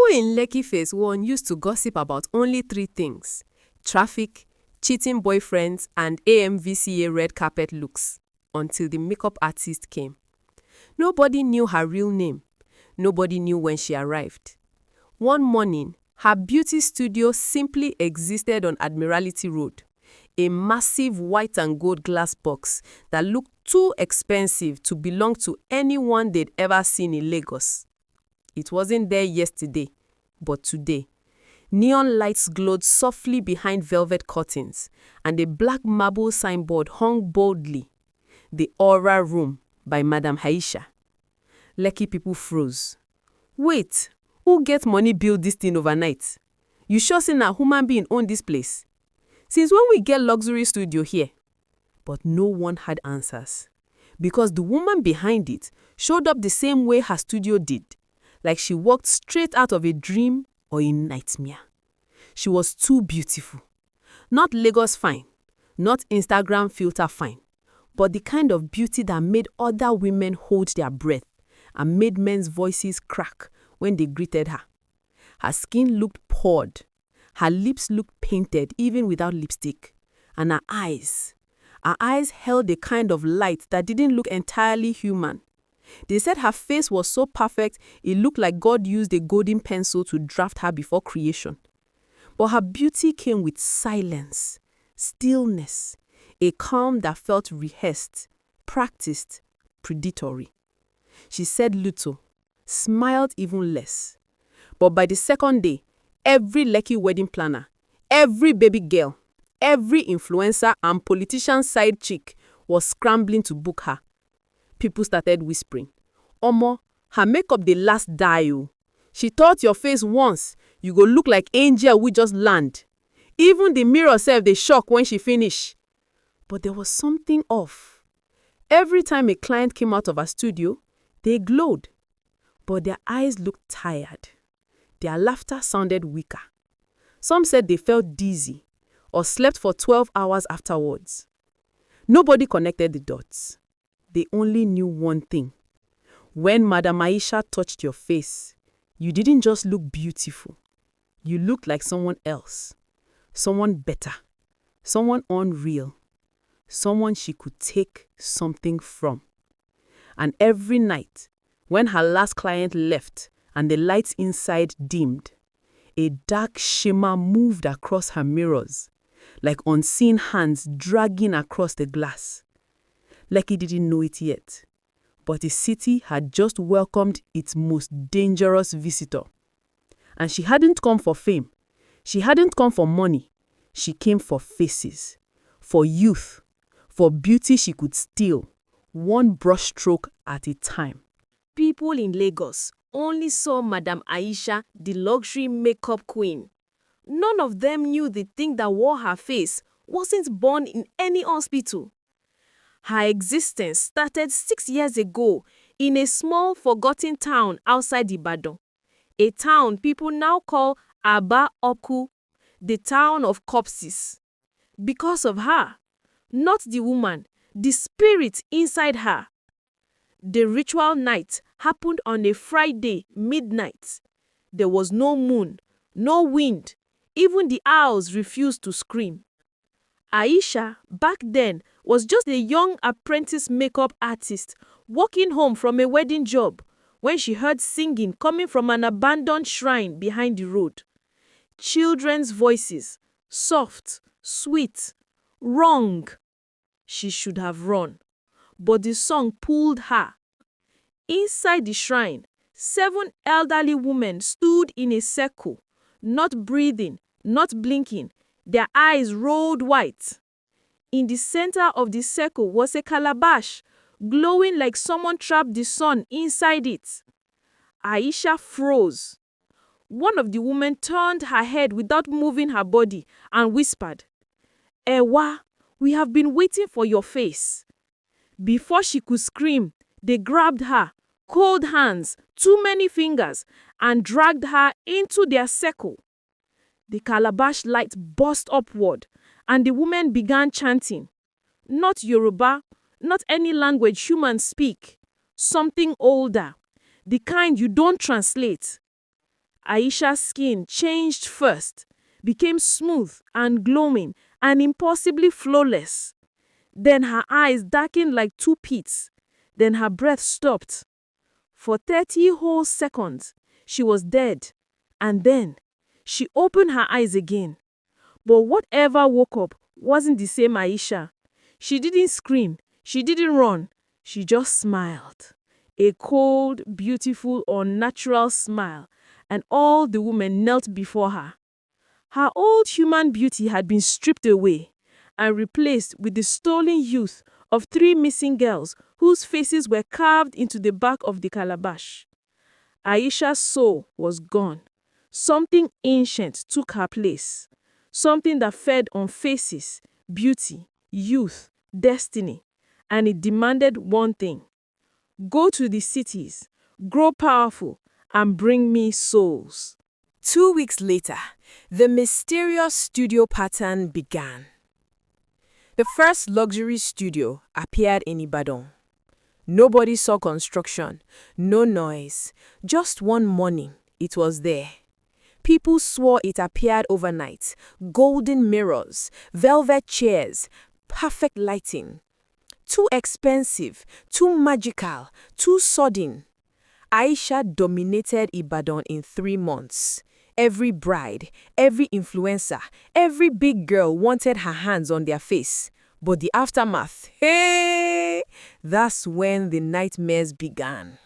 in Lekki Phase 1 used to gossip about only three things: traffic, cheating boyfriends, and AMVCA red carpet looks, until the makeup artist came. Nobody knew her real name. Nobody knew when she arrived. One morning, her beauty studio simply existed on Admiralty Road, a massive white and gold glass box that looked too expensive to belong to anyone they'd ever seen in Lagos. It wasn't there yesterday, but today. Neon lights glowed softly behind velvet curtains, and a black marble signboard hung boldly. The Aura Room by Madam Aisha. Lekki people froze. Wait, who get money build this thing overnight? You sure say na human being own this place? Since when we get luxury studio here? But no one had answers, because the woman behind it showed up the same way her studio did, like she walked straight out of a dream or a nightmare. She was too beautiful. Not Lagos fine, not Instagram filter fine, but the kind of beauty that made other women hold their breath and made men's voices crack when they greeted her. Her skin looked poured. Her lips looked painted even without lipstick. And her eyes held a kind of light that didn't look entirely human. They said her face was so perfect it looked like God used a golden pencil to draft her before creation. But her beauty came with silence, stillness, a calm that felt rehearsed, practiced, predatory. She said little, smiled even less. But by the second day, every Lekki wedding planner, every baby girl, every influencer and politician side chick was scrambling to book her. People started whispering, "Omo, her makeup dey last die o. She touch your face once, you go look like angel we just land. Even the mirror sef dey shock when she finish." But there was something off. Every time a client came out of her studio, they glowed. But their eyes looked tired. Their laughter sounded weaker. Some said they felt dizzy or slept for 12 hours afterwards. Nobody connected the dots. They only knew one thing. When Madam Aisha touched your face, you didn't just look beautiful. You looked like someone else, someone better, someone unreal, someone she could take something from. And every night, when her last client left and the lights inside dimmed, a dark shimmer moved across her mirrors, like unseen hands dragging across the glass. Lekki didn't know it yet, but the city had just welcomed its most dangerous visitor. And she hadn't come for fame. She hadn't come for money. She came for faces, for youth, for beauty she could steal, one brushstroke at a time. People in Lagos only saw Madam Aisha, the luxury makeup queen. None of them knew the thing that wore her face wasn't born in any hospital. Her existence started 6 years ago in a small forgotten town outside Ibadan, a town people now call Aba Oku, the town of corpses. Because of her, not the woman, the spirit inside her. The ritual night happened on a Friday midnight. There was no moon, no wind, even the owls refused to scream. Aisha, back then, was just a young apprentice makeup artist walking home from a wedding job when she heard singing coming from an abandoned shrine behind the road. Children's voices, soft, sweet, wrong. She should have run, but the song pulled her. Inside the shrine, 7 elderly women stood in a circle, not breathing, not blinking, their eyes rolled white. In the center of the circle was a calabash, glowing like someone trapped the sun inside it. Aisha froze. One of the women turned her head without moving her body and whispered, "Ewa, we have been waiting for your face." Before she could scream, they grabbed her, cold hands, too many fingers, and dragged her into their circle. The calabash light burst upward, and the women began chanting. Not Yoruba, not any language humans speak. Something older, the kind you don't translate. Aisha's skin changed first, became smooth and glowing and impossibly flawless. Then her eyes darkened like two pits. Then her breath stopped. For 30 whole seconds, she was dead. And then, she opened her eyes again. But whatever woke up wasn't the same Aisha. She didn't scream. She didn't run. She just smiled. A cold, beautiful, unnatural smile. And all the women knelt before her. Her old human beauty had been stripped away and replaced with the stolen youth of 3 missing girls whose faces were carved into the back of the calabash. Aisha's soul was gone. Something ancient took her place. Something that fed on faces, beauty, youth, destiny. And it demanded one thing: go to the cities, grow powerful, and bring me souls. 2 weeks later, the mysterious studio pattern began. The first luxury studio appeared in Ibadan. Nobody saw construction, no noise. Just one morning, it was there. People swore it appeared overnight. Golden mirrors, velvet chairs, perfect lighting. Too expensive, too magical, too sudden. Aisha dominated Ibadan in 3 months. Every bride, every influencer, every big girl wanted her hands on their face. But the aftermath, hey! That's when the nightmares began.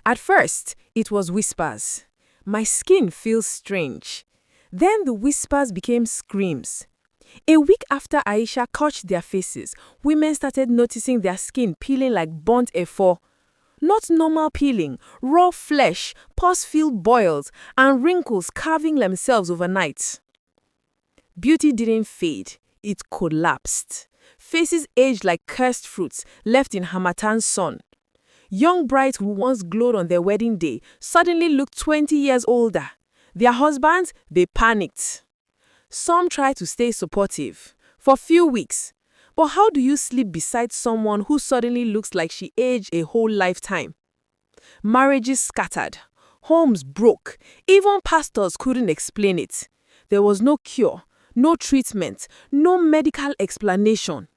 At first, it was whispers. My skin feels strange. Then the whispers became screams. A week after Aisha touched their faces, women started noticing their skin peeling like burnt efo. Not normal peeling, raw flesh, pus-filled boils, and wrinkles carving themselves overnight. Beauty didn't fade, it collapsed. Faces aged like cursed fruits left in Harmattan sun. Young brides who once glowed on their wedding day suddenly looked 20 years older. Their husbands, they panicked. Some tried to stay supportive for a few weeks. But how do you sleep beside someone who suddenly looks like she aged a whole lifetime? Marriages scattered. Homes broke. Even pastors couldn't explain it. There was no cure, no treatment, no medical explanation.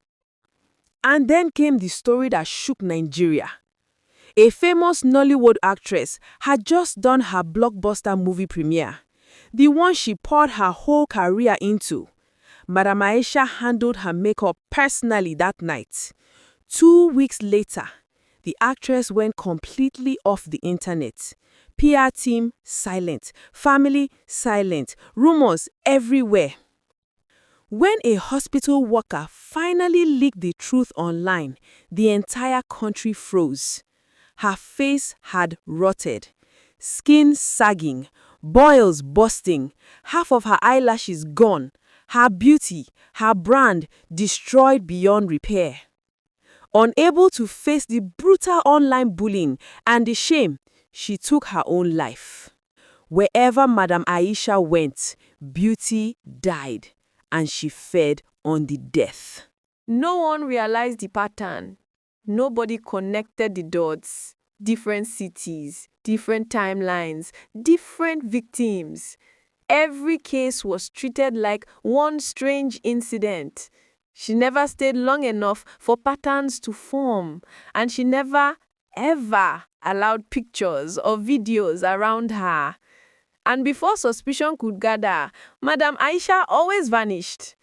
And then came the story that shook Nigeria. A famous Nollywood actress had just done her blockbuster movie premiere, the one she poured her whole career into. Madam Aisha handled her makeup personally that night. 2 weeks later, the actress went completely off the internet. PR team silent, family silent, rumors everywhere. When a hospital worker finally leaked the truth online, the entire country froze. Her face had rotted, skin sagging, boils bursting, half of her eyelashes gone, her beauty, her brand destroyed beyond repair. Unable to face the brutal online bullying and the shame, she took her own life. Wherever Madam Aisha went, beauty died, and she fed on the death. No one realized the pattern. Nobody connected the dots. Different cities, different timelines, different victims. Every case was treated like one strange incident. She never stayed long enough for patterns to form, and she never, ever allowed pictures or videos around her. And before suspicion could gather, Madam Aisha always vanished.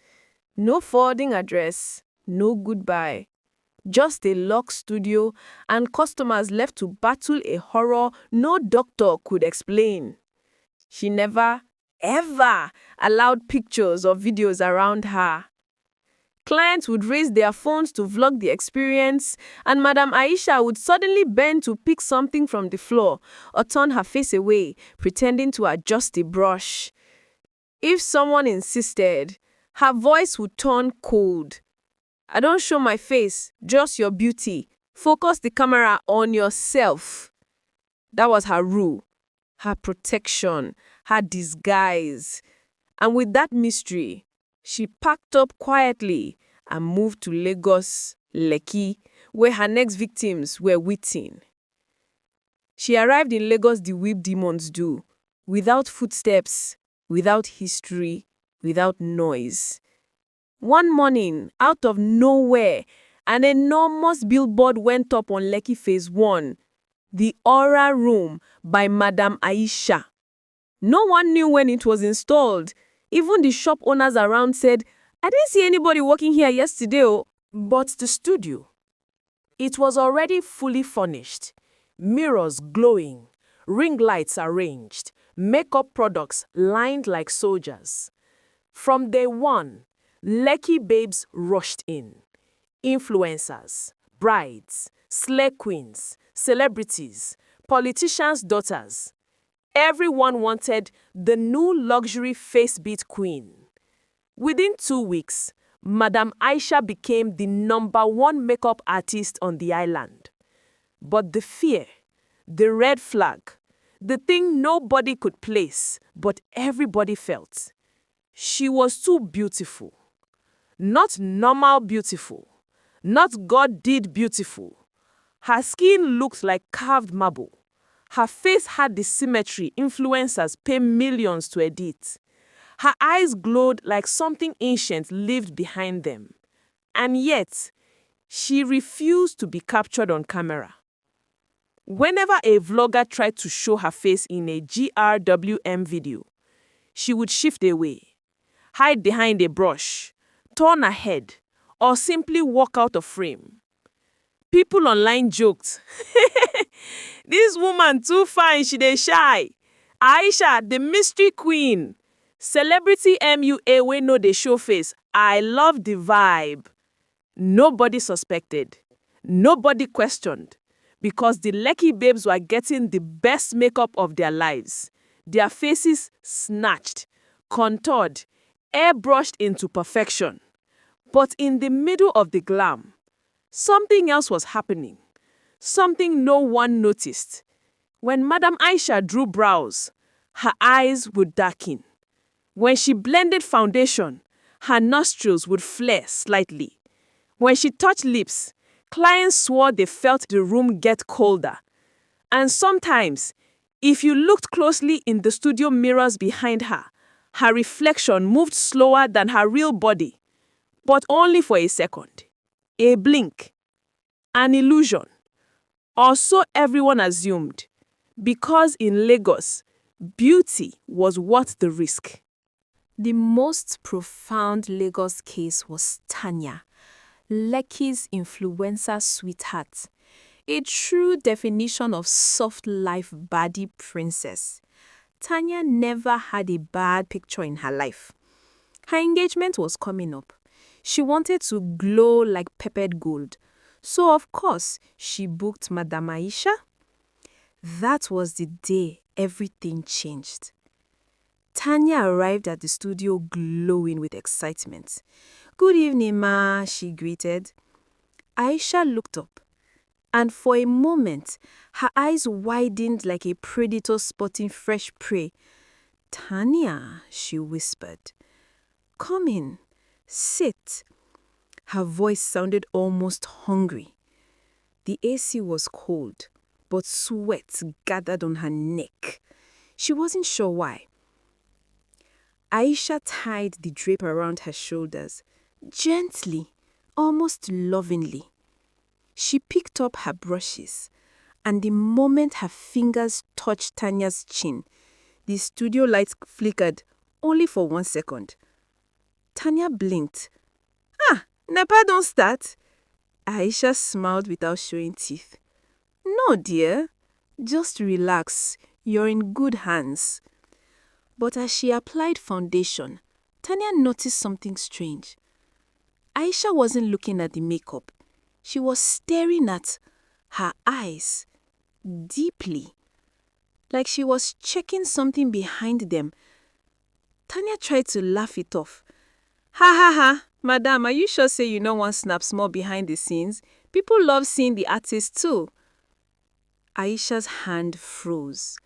No forwarding address, no goodbye. Just a locked studio and customers left to battle a horror no doctor could explain. She never, ever allowed pictures or videos around her. Clients would raise their phones to vlog the experience, and Madam Aisha would suddenly bend to pick something from the floor or turn her face away, pretending to adjust a brush. If someone insisted, her voice would turn cold. I don't show my face, just your beauty. Focus the camera on yourself. That was her rule, her protection, her disguise. And with that mystery, she packed up quietly and moved to Lagos, Lekki, where her next victims were waiting. She arrived in Lagos the way demons do, without footsteps, without history, without noise. One morning, out of nowhere, an enormous billboard went up on Lekki Phase 1, The Aura Room by Madam Aisha. No one knew when it was installed. Even the shop owners around said, "I didn't see anybody working here yesterday." Oh. But the studio, it was already fully furnished. Mirrors glowing, ring lights arranged, makeup products lined like soldiers. From day one, Lekki babes rushed in. Influencers, brides, slay queens, celebrities, politicians' daughters. Everyone wanted the new luxury face beat queen. Within 2 weeks, Madam Aisha became the #1 makeup artist on the island. But the fear, the red flag, the thing nobody could place, but everybody felt. She was too beautiful. Not normal beautiful. Not God did beautiful. Her skin looked like carved marble. Her face had the symmetry influencers pay millions to edit. Her eyes glowed like something ancient lived behind them. And yet, she refused to be captured on camera. Whenever a vlogger tried to show her face in a GRWM video, she would shift away, hide behind a brush, turn her head, or simply walk out of frame. People online joked, "This woman too fine, she dey shy. Aisha, the mystery queen. Celebrity MUA wey no dey show face. I love the vibe." Nobody suspected. Nobody questioned. Because the Lekki babes were getting the best makeup of their lives. Their faces snatched, contoured, airbrushed into perfection. But in the middle of the glam, something else was happening. Something no one noticed. When Madam Aisha drew brows, her eyes would darken. When she blended foundation, her nostrils would flare slightly. When she touched lips, clients swore they felt the room get colder. And sometimes, if you looked closely in the studio mirrors behind her, her reflection moved slower than her real body. But only for a second. A blink. An illusion. Or so everyone assumed. Because in Lagos, beauty was worth the risk. The most profound Lagos case was Tanya, Lekki's influencer sweetheart, a true definition of soft life baddie princess. Tanya never had a bad picture in her life. Her engagement was coming up. She wanted to glow like peppered gold. So of course, she booked Madam Aisha. That was the day everything changed. Tanya arrived at the studio glowing with excitement. "Good evening, ma," she greeted. Aisha looked up, and for a moment, her eyes widened like a predator spotting fresh prey. "Tanya," she whispered. "Come in. Sit." Her voice sounded almost hungry. The AC was cold, but sweat gathered on her neck. She wasn't sure why. Aisha tied the drape around her shoulders, gently, almost lovingly. She picked up her brushes, and the moment her fingers touched Tanya's chin, the studio lights flickered, only for 1 second. Tanya blinked. "Ah, Nepa don't start." Aisha smiled without showing teeth. "No, dear. Just relax. You're in good hands." But as she applied foundation, Tanya noticed something strange. Aisha wasn't looking at the makeup. She was staring at her eyes, deeply, like she was checking something behind them. Tanya tried to laugh it off. "Ha ha ha, madam, are you sure say you no wan snap small behind the scenes? People love seeing the artist too." Aisha's hand froze.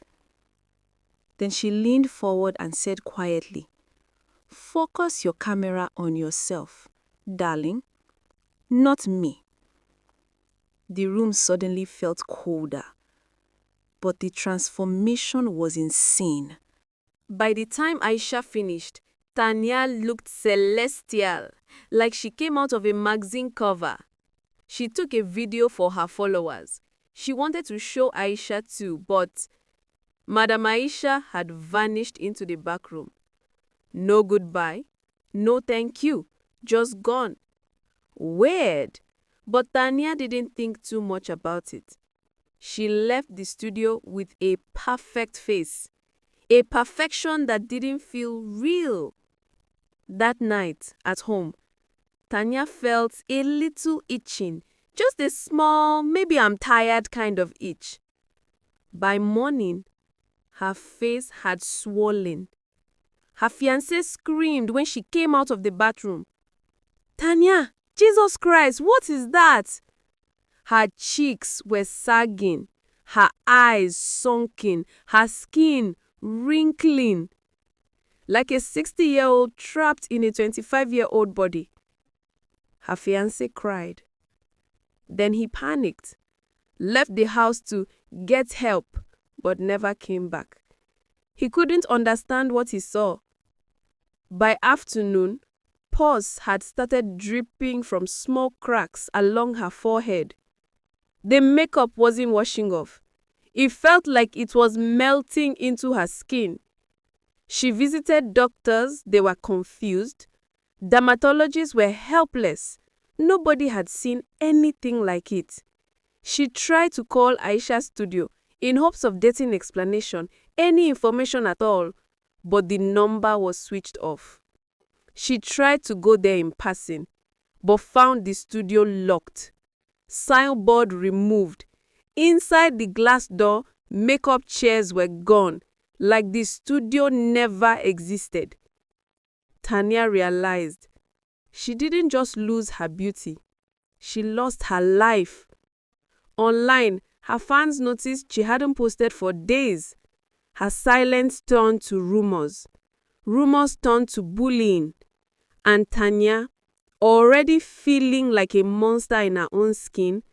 Then she leaned forward and said quietly, "Focus your camera on yourself, darling, not me." The room suddenly felt colder, but the transformation was insane. By the time Aisha finished, Tanya looked celestial, like she came out of a magazine cover. She took a video for her followers. She wanted to show Aisha too, but Madam Aisha had vanished into the back room. No goodbye, no thank you, just gone. Weird, but Tanya didn't think too much about it. She left the studio with a perfect face, a perfection that didn't feel real. That night, at home, Tanya felt a little itching, just a small, maybe I'm tired kind of itch. By morning, her face had swollen. Her fiancé screamed when she came out of the bathroom. "Tanya, Jesus Christ, what is that?" Her cheeks were sagging, her eyes sunken, her skin wrinkling, like a 60-year-old trapped in a 25-year-old body. Her fiancé cried. Then he panicked, left the house to get help, but never came back. He couldn't understand what he saw. By afternoon, pus had started dripping from small cracks along her forehead. The makeup wasn't washing off. It felt like it was melting into her skin. She visited doctors, they were confused. Dermatologists were helpless. Nobody had seen anything like it. She tried to call Aisha's studio in hopes of getting explanation, any information at all, but the number was switched off. She tried to go there in person, but found the studio locked. Signboard removed. Inside the glass door, makeup chairs were gone, like the studio never existed. Tanya realized she didn't just lose her beauty, she lost her life. Online, her fans noticed she hadn't posted for days. Her silence turned to rumors. Rumors turned to bullying. And Tanya, already feeling like a monster in her own skin,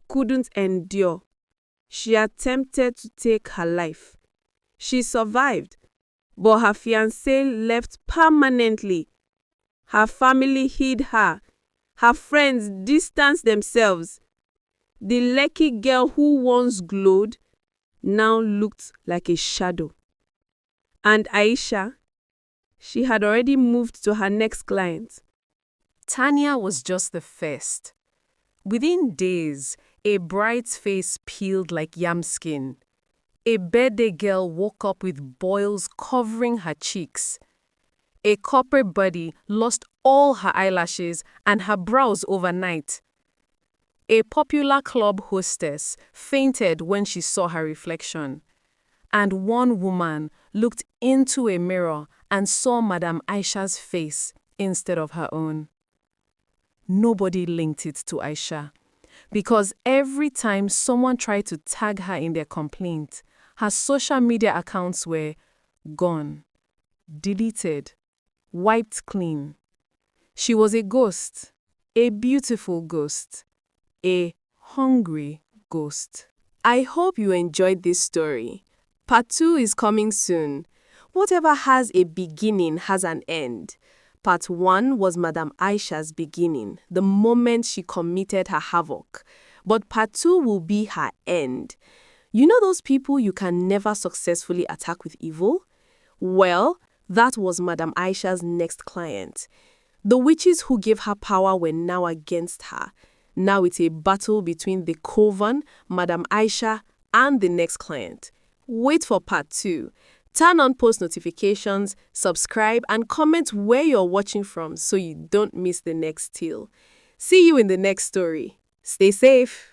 couldn't endure. She attempted to take her life. She survived, but her fiancé left permanently. Her family hid her. Her friends distanced themselves. The Lekki girl who once glowed now looked like a shadow. And Aisha, she had already moved to her next client. Tanya was just the first. Within days, a bride's face peeled like yam skin. A birthday girl woke up with boils covering her cheeks. A corporate body lost all her eyelashes and her brows overnight. A popular club hostess fainted when she saw her reflection. And one woman looked into a mirror and saw Madam Aisha's face instead of her own. Nobody linked it to Aisha, because every time someone tried to tag her in their complaint, her social media accounts were gone, deleted, wiped clean. She was a ghost, a beautiful ghost, a hungry ghost. I hope you enjoyed this story. Part 2 is coming soon. Whatever has a beginning has an end. Part 1 was Madam Aisha's beginning, the moment she committed her havoc. But Part 2 will be her end. You know those people you can never successfully attack with evil? Well, that was Madam Aisha's next client. The witches who gave her power were now against her. Now it's a battle between the coven, Madam Aisha, and the next client. Wait for Part 2. Turn on post notifications, subscribe, and comment where you're watching from so you don't miss the next tale. See you in the next story. Stay safe.